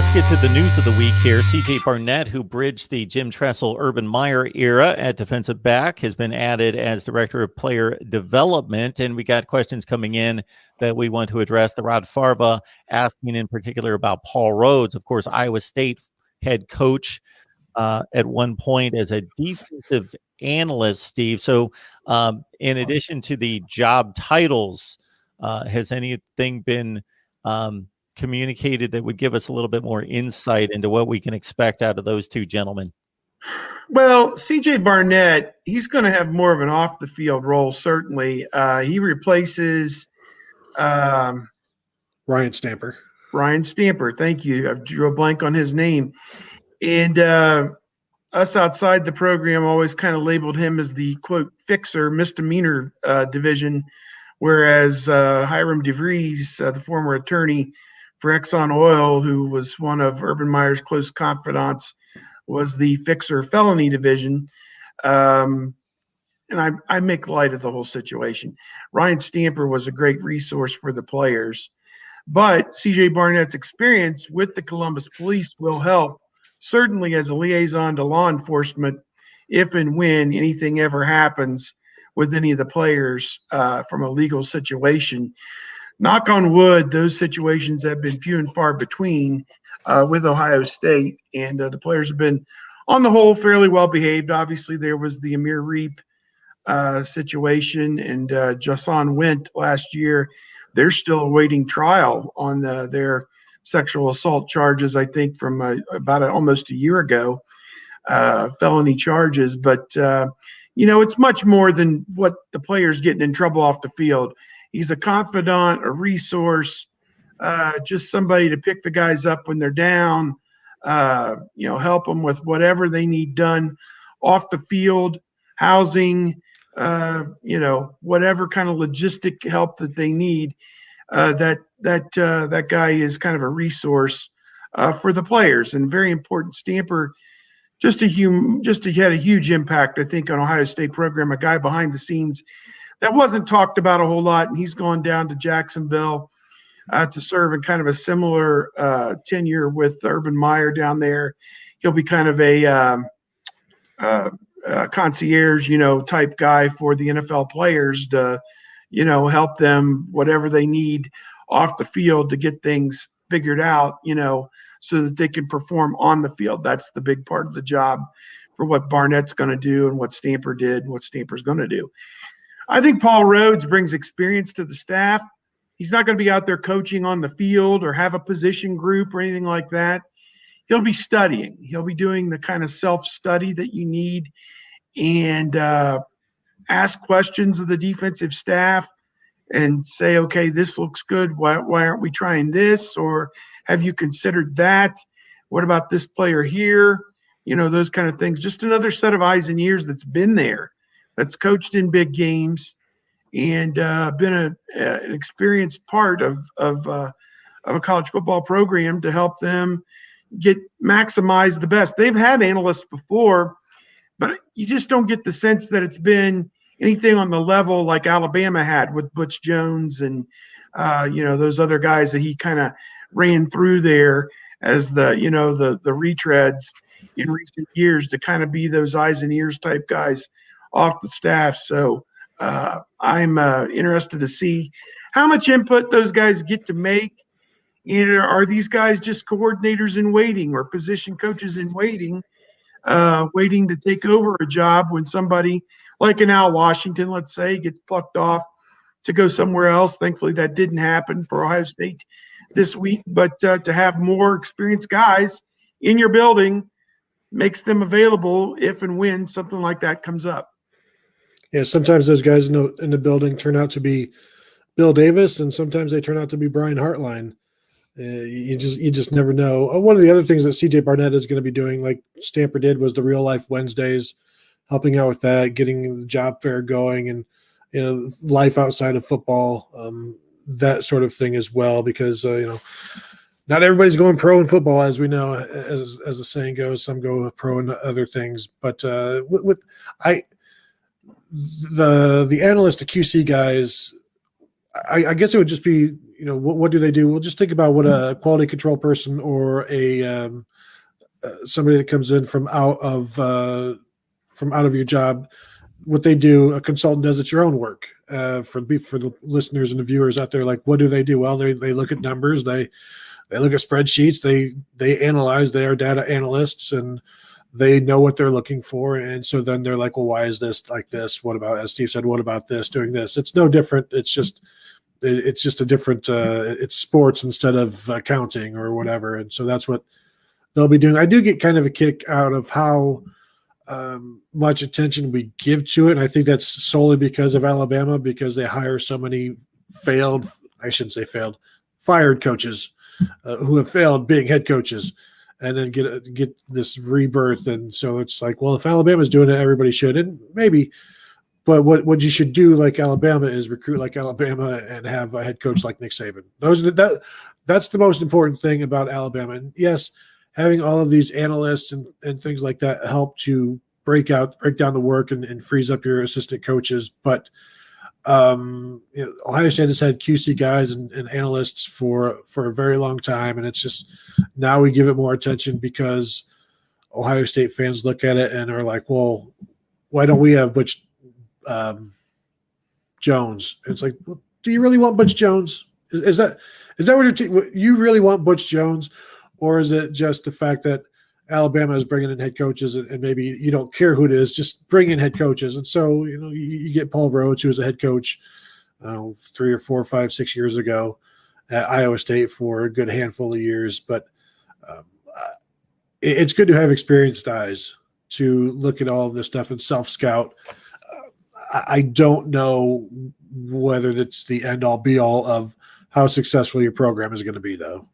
let's get to the news of the week here. CJ Barnett, who bridged the Jim Tressel Urban Meyer era at defensive back, has been added as Director of Player Development. And we got questions coming in that we want to address. The Rod Farva asking in particular about Paul Rhoads, of course, Iowa State head coach at one point as a defensive analyst, Steve. So in addition to the job titles, has anything been communicated that would give us a little bit more insight into what we can expect out of those two gentlemen? Well, CJ Barnett, he's going to have more of an off the field role, certainly. He replaces Ryan Stamper. Ryan Stamper, thank you. I drew a blank on his name. And us outside the program always kind of labeled him as the, quote, fixer, misdemeanor division, whereas Hiram DeVries, the former attorney for Exxon Oil, who was one of Urban Meyer's close confidants, was the fixer felony division. And I make light of the whole situation. Ryan Stamper was a great resource for the players. But CJ Barnett's experience with the Columbus Police will help, certainly as a liaison to law enforcement, if and when anything ever happens with any of the players from a legal situation. Knock on wood, those situations have been few and far between with Ohio State, and the players have been, on the whole, fairly well behaved. Obviously, there was the Amir Reap situation, and Jason Went last year. They're still awaiting trial on their sexual assault charges, I think, from about almost a year ago, felony charges. But, it's much more than what the player's getting in trouble off the field. He's a confidant, a resource, just somebody to pick the guys up when they're down, help them with whatever they need done off the field, housing, whatever kind of logistic help that they need. That guy is kind of a resource for the players, and very important. Stamper just had a huge impact, I think, on Ohio State program. A guy behind the scenes that wasn't talked about a whole lot, and he's gone down to Jacksonville to serve in kind of a similar tenure with Urban Meyer down there. He'll be kind of a concierge, type guy for the NFL players to, help them whatever they need off the field to get things figured out, so that they can perform on the field. That's the big part of the job for what Barnett's going to do and what Stamper did and what Stamper's going to do. I think Paul Rhoads brings experience to the staff. He's not going to be out there coaching on the field or have a position group or anything like that. He'll be studying. He'll be doing the kind of self-study that you need, and ask questions of the defensive staff and say, okay, this looks good. Why aren't we trying this? Or have you considered that? What about this player here? Those kind of things. Just another set of eyes and ears that's been there, that's coached in big games, and been an experienced part of a college football program to help them maximize the best. They've had analysts before, but you just don't get the sense that it's been anything on the level like Alabama had with Butch Jones and those other guys that he kind of ran through there as the retreads in recent years, to kind of be those eyes and ears type guys off the staff. So I'm interested to see how much input those guys get to make. And are these guys just coordinators in waiting or position coaches in waiting, waiting to take over a job when somebody like an Al Washington, let's say, gets plucked off to go somewhere else? Thankfully, that didn't happen for Ohio State this week. But to have more experienced guys in your building makes them available if and when something like that comes up. Yeah, sometimes those guys in the building turn out to be Bill Davis, and sometimes they turn out to be Brian Hartline. You just never know. One of the other things that CJ Barnett is going to be doing, like Stamper did, was the Real Life Wednesdays, helping out with that, getting the job fair going, and life outside of football, that sort of thing as well. Because not everybody's going pro in football, as we know, as the saying goes. Some go pro in other things, but the analyst, the QC guys, I guess it would just be what do they do? Well, just think about what a quality control person or a somebody that comes in from out of your job, what they do. A consultant does. It's your own work. For the listeners and the viewers out there, like, what do they do? Well, they look at numbers. They look at spreadsheets. They analyze. They are data analysts, and they know what they're looking for. And so then they're like, well, why is this like this? What about, as Steve said, what about this doing this? It's no different. It's just a different, it's sports instead of accounting or whatever. And so that's what they'll be doing. I do get kind of a kick out of how much attention we give to it. And I think that's solely because of Alabama, because they hire so many fired coaches who have failed being head coaches, and then get this rebirth. And so it's like, well, if Alabama's doing it, everybody should. And maybe, but what you should do, like Alabama, is recruit like Alabama and have a head coach like Nick Saban. That's the most important thing about Alabama. And yes, having all of these analysts and things like that help to break down the work and frees up your assistant coaches. But Ohio State has had QC guys and analysts for a very long time, and it's just now we give it more attention because Ohio State fans look at it and are like, well, why don't we have Butch Jones? And it's like, well, do you really want Butch Jones? Is that what you really want, Butch Jones? Or is it just the fact that Alabama is bringing in head coaches and maybe you don't care who it is, just bring in head coaches? And so, you get Paul Rhoads, who was a head coach 3 or 4 or 5, 6 years ago at Iowa State for a good handful of years. But it's good to have experienced eyes to look at all of this stuff and self-scout. I don't know whether that's the end-all be-all of how successful your program is going to be, though.